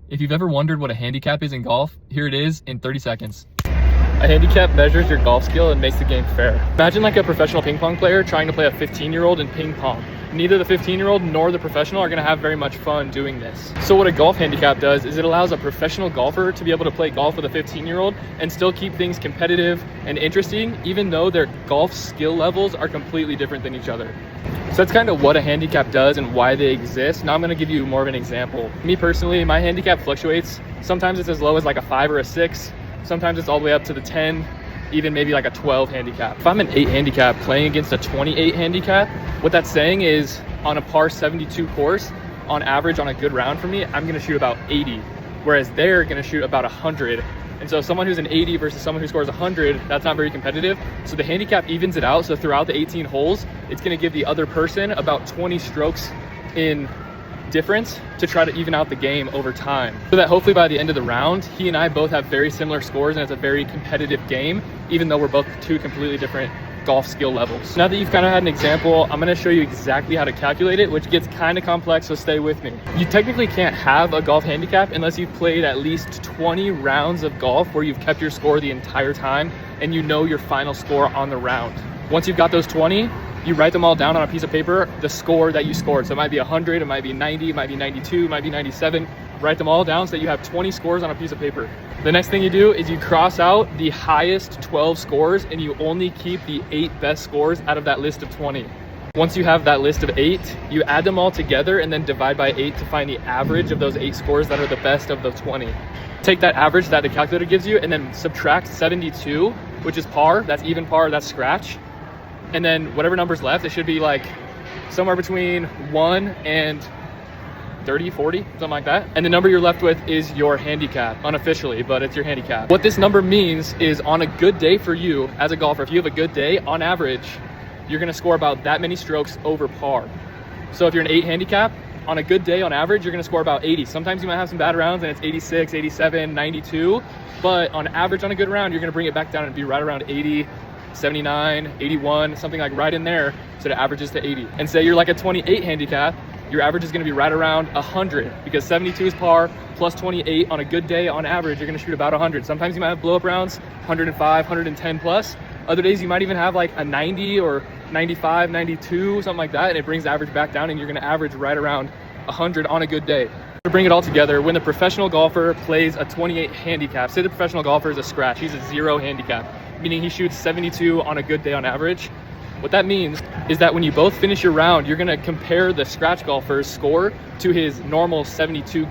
If you've ever wondered what a handicap is in golf, here it is in 30 seconds. A handicap measures your golf skill and makes the game fair. Imagine like a professional ping pong player trying to play a 15-year-old in ping pong. Neither the 15-year-old nor the professional are going to have very much fun doing this. So what a golf handicap does is it allows a professional golfer to be able to play golf with a 15-year-old and still keep things competitive and interesting, even though their golf skill levels are completely different than each other. So that's kind of what a handicap does and why they exist. Now I'm going to give you more of an example. Me personally, my handicap fluctuates. Sometimes it's as low as like a 5 or a 6. Sometimes it's all the way up to the 10, even maybe like a 12 handicap. If I'm an 8 handicap playing against a 28 handicap, what that's saying is on a par 72 course, on average on a good round for me, I'm going to shoot about 80, whereas they're going to shoot about 100. And so someone who's an 80 versus someone who scores 100, that's not very competitive. So the handicap evens it out. So throughout the 18 holes, it's going to give the other person about 20 strokes in difference to try to even out the game over time. So that hopefully by the end of the round, he and I both have very similar scores and it's a very competitive game, even though we're both two completely different golf skill levels. Now that you've kind of had an example, I'm going to show you exactly how to calculate it, which gets kind of complex, so stay with me. You technically can't have a golf handicap unless you've played at least 20 rounds of golf where you've kept your score the entire time and you know your final score on the round. Once you've got those 20, you write them all down on a piece of paper, the score that you scored. So it might be 100, it might be 90, it might be 92, it might be 97. Write them all down so that you have 20 scores on a piece of paper. The next thing you do is you cross out the highest 12 scores and you only keep the 8 best scores out of that list of 20. Once you have that list of 8, you add them all together and then divide by 8 to find the average of those 8 scores that are the best of the 20. Take that average that the calculator gives you and then subtract 72, which is par, that's even par, that's scratch. And then whatever number's left, it should be like somewhere between 1 and 30, 40, something like that. And the number you're left with is your handicap, unofficially, but it's your handicap. What this number means is on a good day for you as a golfer, if you have a good day, on average, you're gonna score about that many strokes over par. So if you're an 8 handicap, on a good day, on average, you're gonna score about 80. Sometimes you might have some bad rounds and it's 86, 87, 92, but on average on a good round, you're gonna bring it back down and be right around 80, 79, 81, something like right in there, so it averages to 80. And say you're like a 28 handicap, your average is going to be right around 100 because 72 is par plus 28 on a good day. On average, you're going to shoot about 100. Sometimes you might have blow up rounds, 105, 110 plus. Other days you might even have like a 90 or 95, 92, something like that, and it brings the average back down and you're going to average right around 100 on a good day. To bring it all together, when the professional golfer plays a 28 handicap, say the professional golfer is a scratch, he's a 0 handicap, meaning he shoots 72 on a good day on average. What that means is that when you both finish your round, you're gonna compare the scratch golfer's score to his normal 72